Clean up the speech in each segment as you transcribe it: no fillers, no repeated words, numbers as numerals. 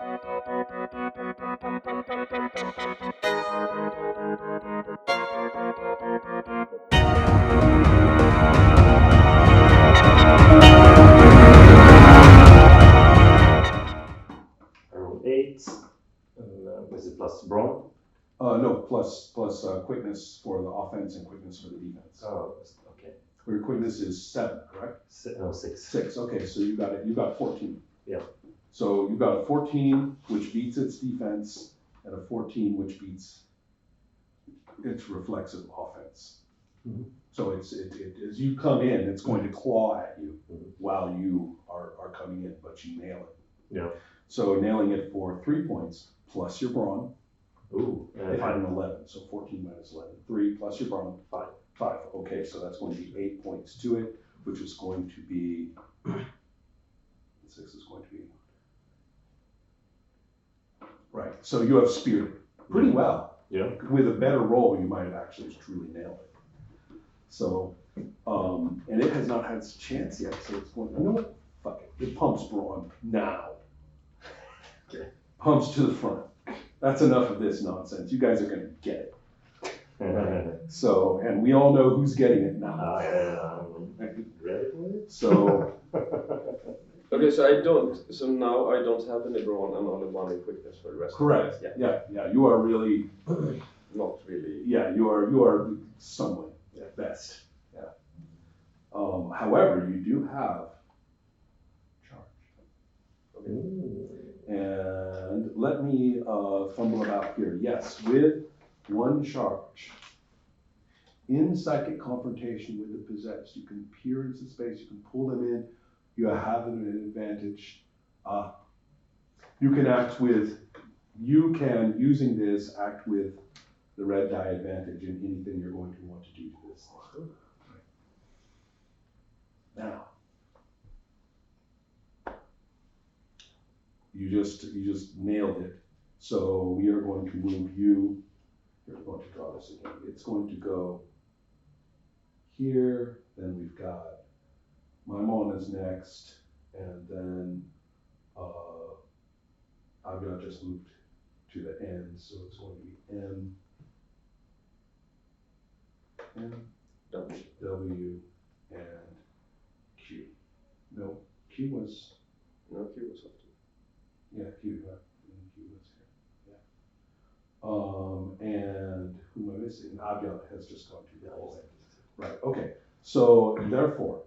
I rolled 8. And was it plus brawn? No, plus quickness for the offense and quickness for the defense. Oh, okay. Your quickness is 7, correct? No, 6. 6. Okay, so you got it. You got 14. Yeah. So you got a 14, which beats its defense, and a 14, which beats its reflexive offense. Mm-hmm. So it as you come in, it's going to claw at you while you are coming in, but you nail it. Yeah. So nailing it for 3 points plus your brawn. Ooh. It had an 11, so 14 minus 11. 3 plus your brawn. 5. 5. Okay, so that's going to be 8 points to it, which is going to be 6 is going to be right. So you have speared pretty well. Yeah. With a better roll, you might have actually truly nailed it. So, and it has not had its chance yet. So it's going. You know what? Fuck it. It pumps brawn now. Okay. Pumps to the front. That's enough of this nonsense. You guys are going to get it. So, and we all know who's getting it now. Ready for it? So. Okay, so now I don't have any brawn and only 1 in quickness for the rest. Correct. Of it. Yeah. You are really. Not really. Yeah, you are somewhat best. Yeah. However, you do have charge. Okay. And let me fumble about here. Yes, with 1 charge. In psychic confrontation with the possessed, you can peer into space, you can pull them in, you have an advantage. You can, using this, act with the red die advantage in anything you're going to want to do to this. Now, you just nailed it. So we are going to move you. We're going to draw this again. It's going to go here. Then we've got Maimon is next, and then I've got just moved to the end, so it's going to be M, W, and Q. No, Q was. No, Q was up to. Yeah, Q. Q was here. Yeah. And who am I missing? Abia has just gone to the whole end. Right. Okay. So therefore,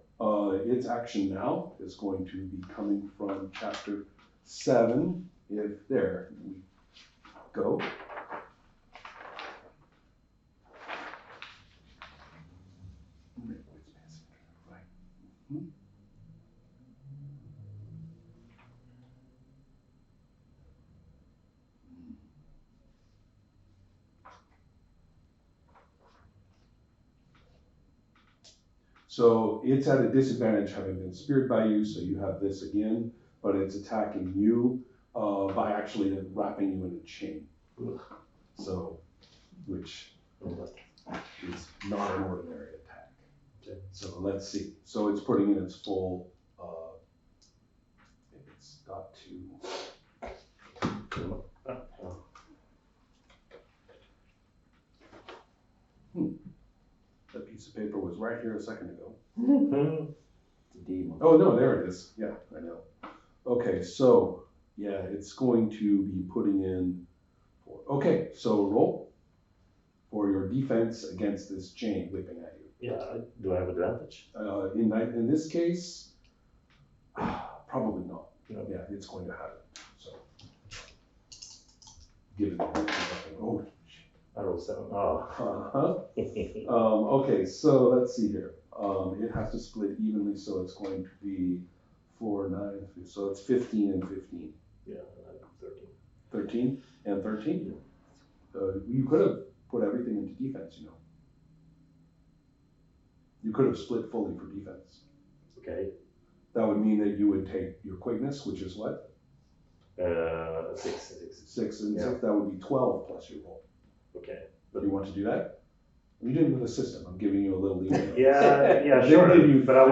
its action now is going to be coming from chapter 7. If there we go. So it's at a disadvantage having been speared by you, so you have this again, but it's attacking you by actually wrapping you in a chain. So, which is not an ordinary attack. Okay. So let's see. So it's putting in its full, it's got to. That piece of paper was right here a second ago. Demon. Oh no, there it is. Yeah, I know. Okay, so yeah, it's going to be putting in. Okay, so roll for your defense against this chain whipping at you. Yeah, do I have advantage? In this case, probably not. No. Yeah, it's going to have it. So give it. Oh. I rolled 7. Oh. Okay, so let's see here. It has to split evenly, so it's going to be 4, 9, so it's 15 and 15. Yeah, and 13. 13 and 13? Yeah. You could have put everything into defense, you know. You could have split fully for defense. Okay. That would mean that you would take your quickness, which is what? 6. 6 and 6, that would be 12 plus your roll. Okay. But you want to do that? You did it with a system. I'm giving you a little leeway. Yeah, sure. But I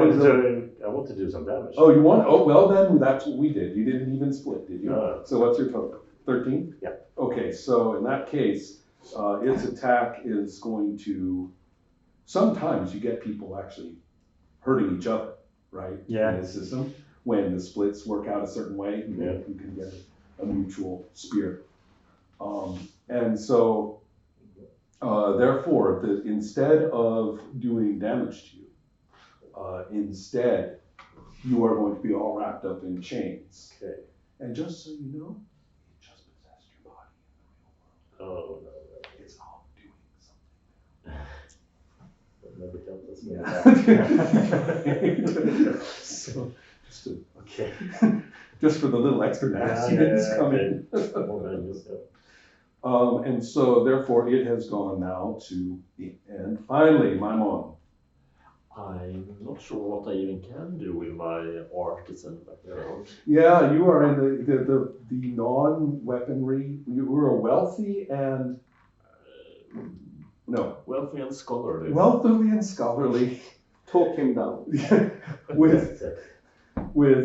want to do some damage. Oh, you want? Oh, well then, that's what we did. You didn't even split, did you? No. So what's your total? 13? Yeah. Okay, so in that case, its attack is going to. Sometimes you get people actually hurting each other, right? Yeah. In this system, when the splits work out a certain way, Yeah. you can get a mutual spear. And so, therefore, instead of doing damage to you, instead, you are going to be all wrapped up in chains. Okay. And just so you know, it just possessed your body in the real world. Oh, no. It's all doing That never tells us. So, just to, Okay. just for the little extra nastiness coming. And so therefore it has gone now to the end. Finally, my mom. I'm not sure what I even can do with my artisan background. Yeah, you are in the non-weaponry. You were a wealthy and Wealthy and scholarly. wealthily and scholarly Talk him down. with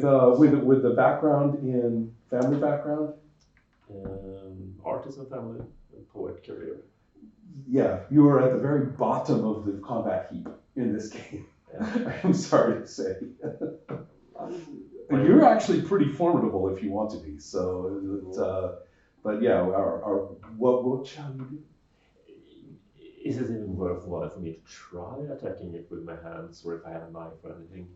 the background in family background. Artisan family and poet career. Yeah, you are at the very bottom of the combat heap in this game. Yeah. I'm sorry to say. You're actually pretty formidable if you want to be. So, but yeah, what shall you do? Is it even worthwhile for me to try attacking it with my hands, or if I have a knife or anything?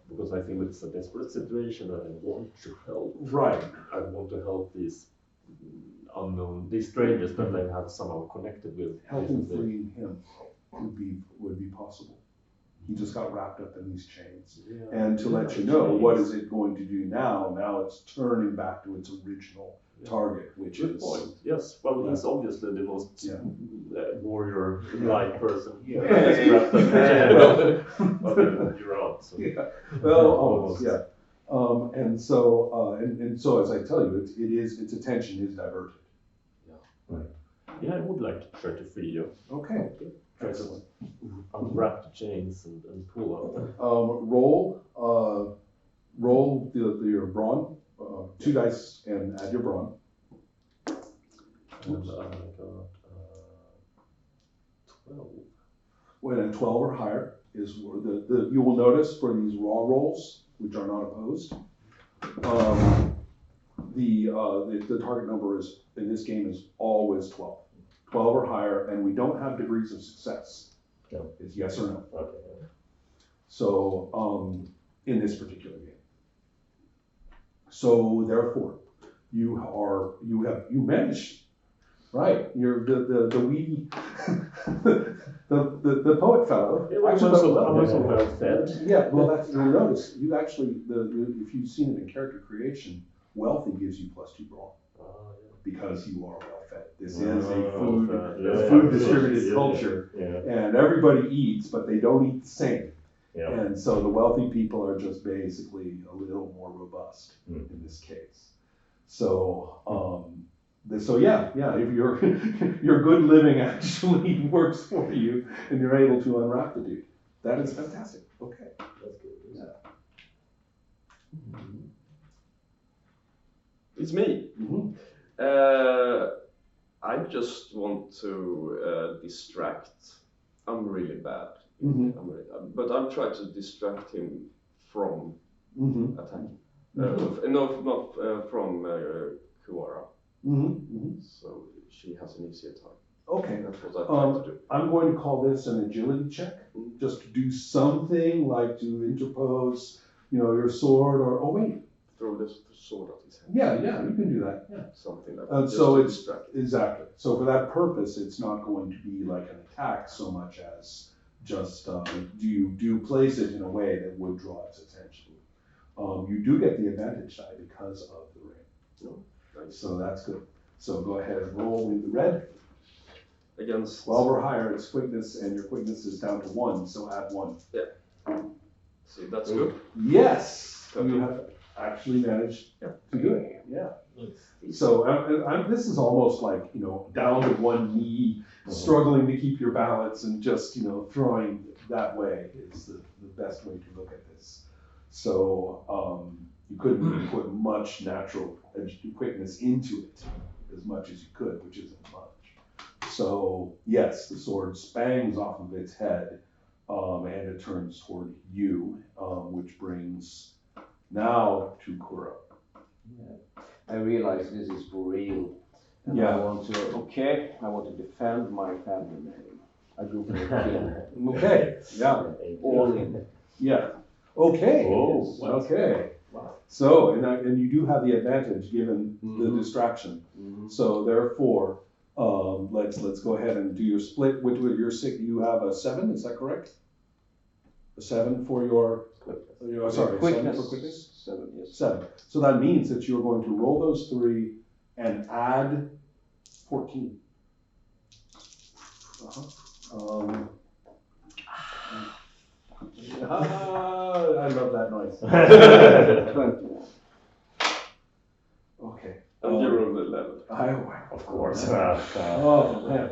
Because I feel it's a desperate situation and I want to help. Right. I want to help these these strangers that I have somehow connected with. Helping freeing him would be possible. He just got wrapped up in these chains. Yeah. And to let you know, what is it going to do now? Now it's turning back to its original target, which Good is point. Yes. Well, he's obviously the most warrior-like person here. Yeah. He's wrapped up in chains. But you're out. So. Yeah. Well, almost. Yeah. And so as I tell you, its attention is diverted. Yeah, I would like to try to free you. Okay. Try to unwrap the chains and pull out. Roll your brawn, 2 dice, and add your brawn. And I got 12. When a 12 or higher is you will notice for these raw rolls, which are not opposed, the target number is in this game is always 12. 12 or higher, and we don't have degrees of success. No. It's yes or no. Okay. So in this particular game. So therefore, you managed, right? You're the weedy the poet fellow. I was also well fed. Yeah, well you'll notice you actually if you've seen it in character creation, wealthy gives you +2 brawn. Because you are well fed. This is a food distributed culture, and everybody eats, but they don't eat the same. Yeah. And so the wealthy people are just basically a little more robust in this case. So, if your good living actually works for you, and you're able to unwrap the dude, that is fantastic. Okay. That's good. Yeah. It's me. Mm-hmm. I just want to distract. I'm really bad. Mm-hmm. But I'm trying to distract him from Mm-hmm. attacking. Mm-hmm. Not from Kuara. Mm-hmm. So she has an easier time. Okay. That's what I try to do. I'm going to call this an agility check, just to do something like to interpose, your sword or wait. Throw this sword at his head. Yeah, you can do that. Yeah. Something like And that. so Just it's to distract him. exactly. So for that purpose, it's not going to be like an attack so much as just do you place it in a way that would draw its attention. You do get the advantage die because of the ring. Nice. So that's good. So go ahead and roll with the red. Against 12 or higher, it's quickness, and your quickness is down to 1, so add 1. See, that's good. Yes, Okay. you have actually managed to do it. Yeah. Nice. So this is almost like down to one knee, struggling to keep your balance, and just throwing that way is the the best way to look at this. So you couldn't really put much natural quickness into it as much as you could, which isn't much. So yes, the sword spangs off of its head, and it turns toward you, which brings now to Kura. Yeah. I realize this is for real. And Yeah. I want to defend my family name. I go for the king. Okay, yeah, All in. yeah. Okay, Oh, okay. Wow. So, and you do have the advantage given the distraction. So therefore, let's go ahead and do your split. Which with your six, you have a 7. Is that correct? A 7 for your sorry, Quickness. 7 for quickness. 7, yes. 7. So that means that you're going to roll those 3 and add 14. I love that noise. 21. Okay. And you rolled 11. Of course. Oh man.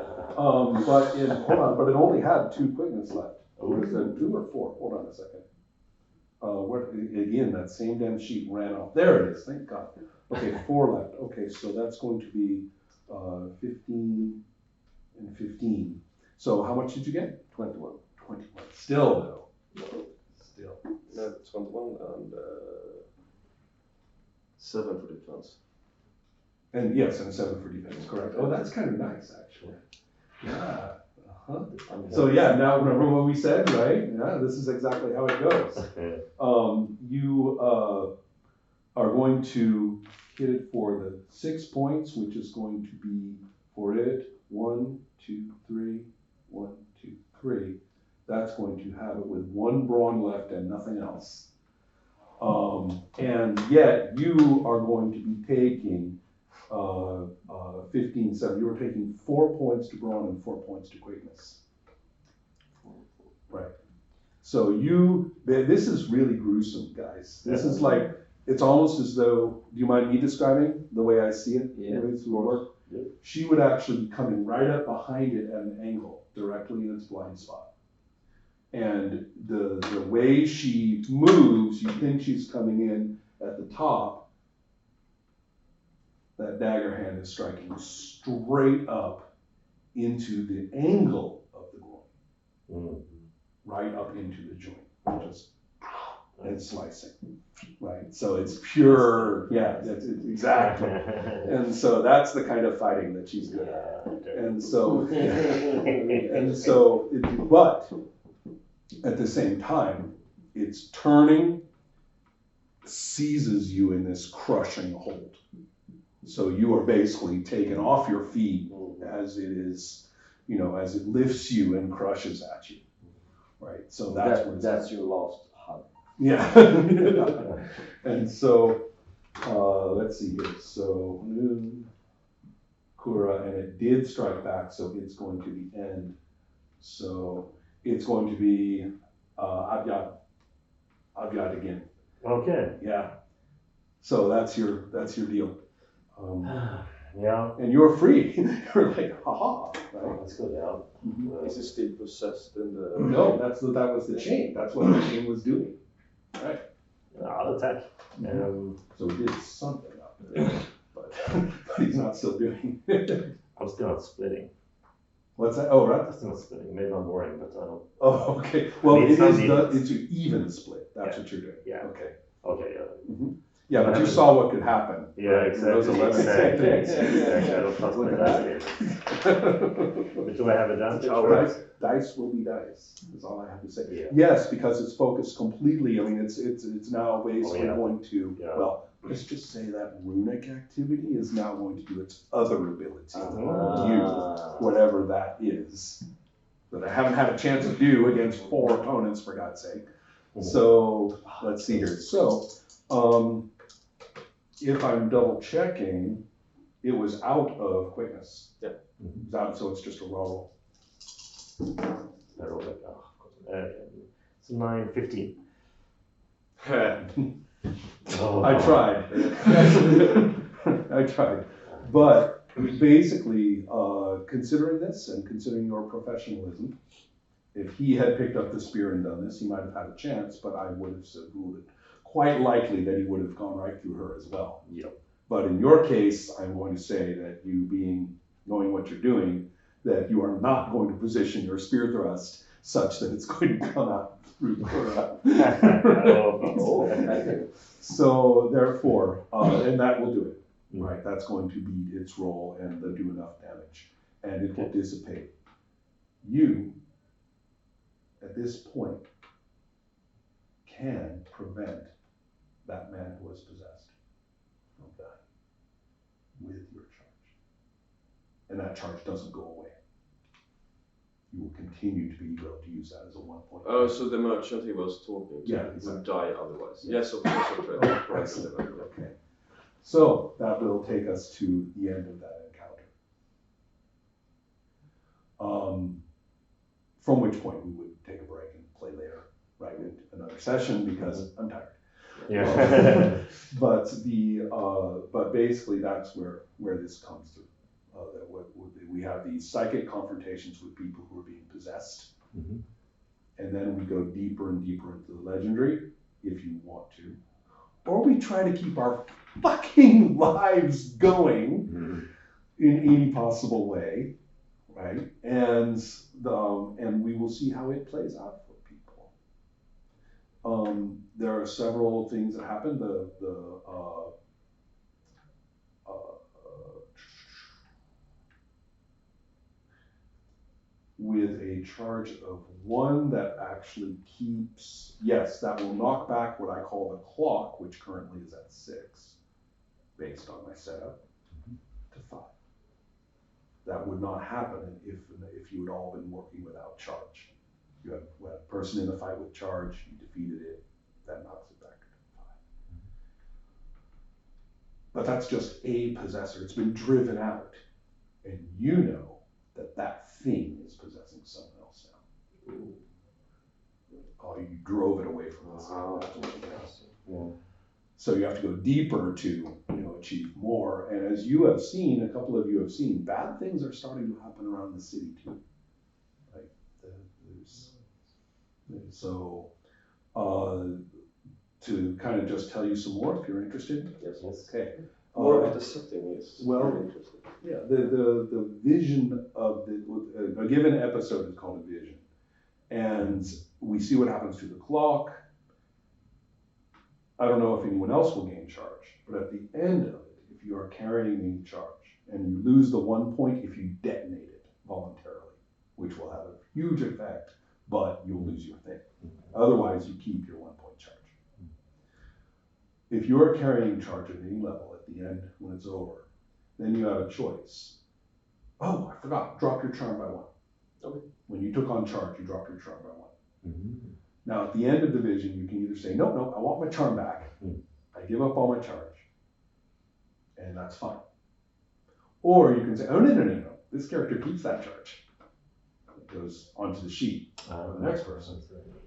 But it only had 2 quickness left. Or is it 2 or 4? Hold on a second. Again, that same damn sheet ran off. There it is. Thank God. Okay, 4 left. Okay, so that's going to be 15 and 15. So how much did you get? 21. 21. Still though. Still. No, 21 and 7 for defense. And yes, and a 7 for defense, correct. Oh, that's kind of nice, actually. Yeah. Uh-huh. So yeah, now remember what we said, right? Yeah, this is exactly how it goes. You are going to hit it for the 6 points, which is going to be for it 1, 2, 3, 1, 2, 3. That's going to have it with 1 brawn left and nothing else. And yet you are going to be taking 15, 7. You were taking 4 points to brawn and 4 points to quickness. Right. So this is really gruesome, guys. This is like, it's almost as though, do you mind me describing the way I see it? Yeah, The way this would work? Yeah. She would actually be coming right up behind it at an angle, directly in its blind spot. And the way she moves, you think she's coming in at the top. That dagger hand is striking straight up into the angle of the groin, right up into the joint, just and slicing, right? So it's pure, yeah, that's it, exactly. And so that's the kind of fighting that she's good at. And so, but at the same time, it's turning, seizes you in this crushing hold. So you are basically taken off your feet as it is, as it lifts you and crushes at you, right? So that's your last hug. Yeah. And so, let's see here. So Kura, and it did strike back, so it's going to be end. So it's going to be Abyad again. Okay. Yeah. So that's your deal. Yeah. And you're free. You're like, haha. Right? That's good. Yeah. Is it still possessed in the... No, that was the chain. That's what the chain was doing. Right. I'll attack. So he did something up there, but he's not still doing it. I'm still not splitting. What's that? Oh, right. I'm still not splitting. Maybe I'm boring, but I don't. Oh, okay. Well, It's it's an even split. That's what you're doing. Yeah. Okay. Okay. Yeah. Mm-hmm. Yeah, but you saw what could happen. Yeah, right? exactly. Those 11 Exactly. I don't trust my dice. But do I have advantage? Dice will be dice. That's all I have to say. Yeah. Yes, because it's focused completely. I mean, it's now basically going to well. Let's just say that runic activity is now going to do its other ability, whatever that is, that I haven't had a chance to do against 4 opponents, for God's sake. So let's see here. So if I'm double checking, it was out of quickness. Yeah. It's out, so it's just a roll. I rolled it. It's 9, 15. I tried. I tried. But basically, considering this and considering your professionalism, If he had picked up the spear and done this, he might have had a chance, but I would have ruled it quite likely that he would have gone right through her as well. Yep. But in your case, I'm going to say that you knowing what you're doing, that you are not going to position your spear thrust such that it's going to come out through her. So therefore, and that will do it, right? That's going to be its role and do enough damage, and it will dissipate. You, at this point, can prevent that man who was possessed from dying with your charge. And that charge doesn't go away. You will continue to be able to use that as a 1 point. Oh, so the merchant he was talking to exactly. would die otherwise. Yeah. Yes, of course. Okay. So that will take us to the end of that encounter. From which point we would take a break and play later, right, in another session because I'm tired. Yeah. But basically that's where this comes through. We have these psychic confrontations with people who are being possessed, and then we go deeper and deeper into the legendary, if you want to, or we try to keep our fucking lives going in any possible way, right? And we will see how it plays out for people. There are several things that happen. With a charge of 1 that actually keeps, yes, that will knock back what I call the clock, which currently is at 6, based on my setup, to 5. That would not happen if you had all been working without charge. You had a person in the fight with charge, you defeated it, that knocks it back to 5. But that's just a possessor. It's been driven out. And you know that thing is possessing someone else now. Oh, you drove it away from us. So you have to go deeper to achieve more. And as you have seen, a couple of you have seen, bad things are starting to happen around the city too. Right? So to kind of just tell you some more, if you're interested. Yes. Okay. More of the setting is very interesting. Yeah, the vision of a given episode is called a vision. And we see what happens to the clock. I don't know if anyone else will gain charge, but at the end of it, if you are carrying the charge, and you lose the 1 point if you detonate it voluntarily, which will have a huge effect, but you'll lose your thing. Otherwise, you keep your 1 point charge. If you are carrying charge at any level at the end when it's over, then you have a choice. Oh, I forgot, drop your charm by 1. Okay. When you took on charge, you dropped your charm by 1. Now, at the end of the vision, you can either say, no, I want my charm back. I give up all my charge. And that's fine. Or you can say, oh, no. This character keeps that charge. It goes onto the sheet for the next person.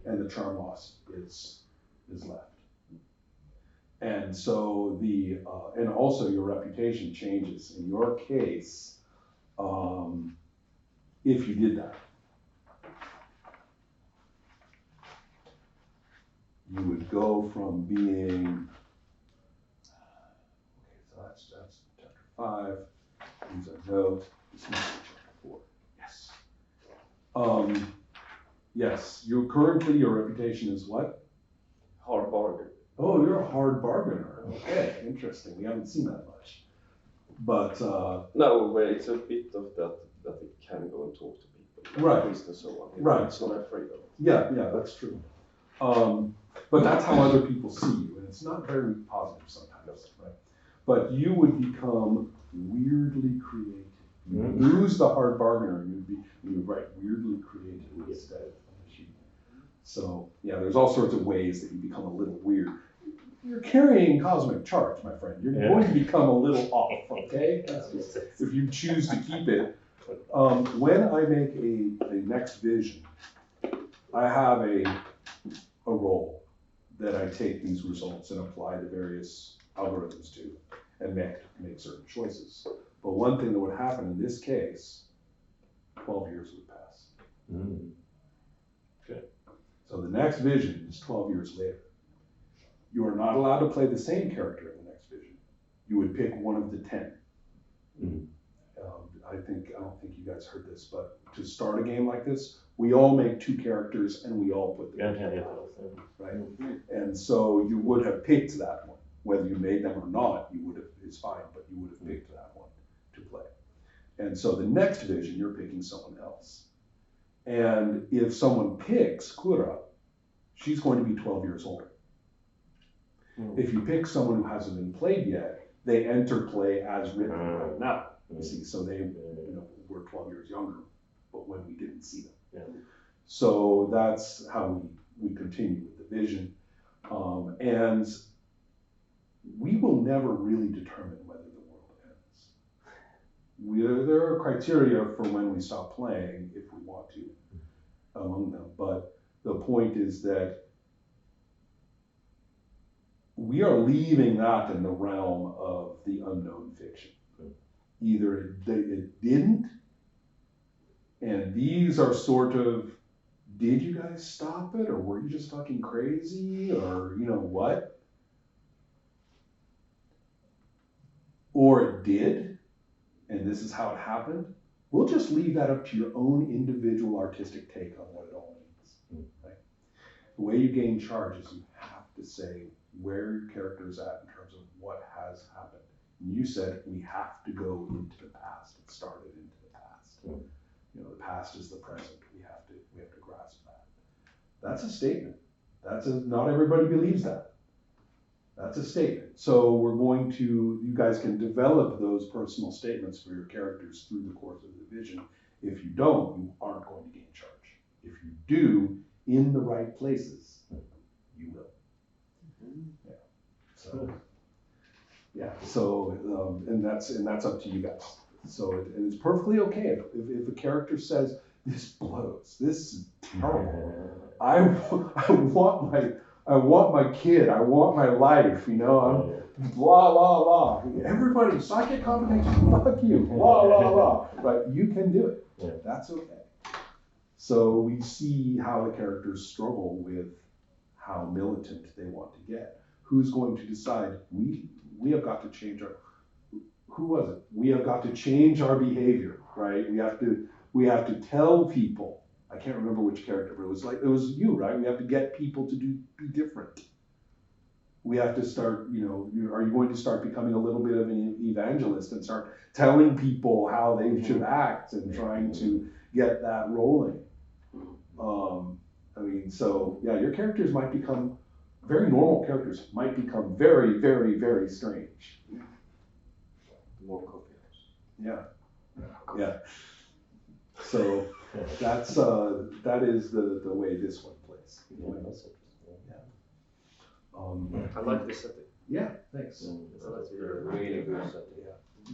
And the charm loss is left. And so and also your reputation changes. In your case, if you did that, you would go from being, okay, so that's chapter 5. Use a note. This is chapter 4. Yes. Yes. Your reputation is what? Hard bargain. Oh, you're a hard bargainer. Okay, interesting. We haven't seen that much. But no, but it's a bit of that it can go and talk to people. Right. And so on. Right. It's not afraid of it. Yeah, that's true. But that's how other people see you, and it's not very positive sometimes, right? But you would become weirdly creative. You lose the hard bargainer, and you would write weirdly creative instead on the sheet. So yeah, there's all sorts of ways that you become a little weird. You're carrying cosmic charge, my friend. You're going to become a little off, okay? If you choose to keep it. When I make a next vision, I have a role that I take these results and apply the various algorithms to and make certain choices. But one thing that would happen in this case, 12 years would pass. So the next vision is 12 years later. You are not allowed to play the same character in the next vision. You would pick one of the 10. Mhm. I don't think you guys heard this, but to start a game like this, we all make 2 characters and we all put them Yeah, in, right? And so you would have picked that one. Whether you made them or not, you would have, it's fine, but you would have picked that one to play. And so the next vision, you're picking someone else. And if someone picks Kura, she's going to be 12 years older. If you pick someone who hasn't been played yet, they enter play as written right now. You see, so they were 12 years younger, but when we didn't see them. Yeah. So that's how we continue with the vision. And we will never really determine whether the world ends. There are criteria for when we stop playing if we want to among them, but the point is that we are leaving that in the realm of the unknown fiction. Either it didn't, and these are sort of, did you guys stop it, or were you just fucking crazy, or you know what? Or it did, and this is how it happened. We'll just leave that up to your own individual artistic take on what it all means. Right? The way you gain charge is you have to say where your character is at in terms of what has happened. And you said we have to go into the past. It started into the past. You know, the past is the present. We have to grasp that. That's a statement. Not everybody believes that. That's a statement. So you guys can develop those personal statements for your characters through the course of the vision. If you don't, you aren't going to gain charge. If you do, in the right places, you will. Yeah. So, yeah. So, and that's up to you guys. So, and it's perfectly okay if a character says, "This blows. This is terrible. I want my kid. I want my life. You know, I'm blah blah blah. Everybody, psychic combination. Fuck you. Blah blah blah." Right? You can do it. Yeah. That's okay. So we see how the characters struggle with how militant they want to get. Who's going to decide? We have got to change our. Who was it? We have got to change our behavior, right? We have to tell people. I can't remember which character, but it was you, right? We have to get people to be different. We have to start, are you going to start becoming a little bit of an evangelist and start telling people how they should act and trying to get that rolling? Your characters might become, very normal characters might become very, very, very strange. More coffee. Yeah. So that is the way this one plays. Yeah, that's interesting. I like this setting. Yeah, thanks. That's Really good setting. Yeah.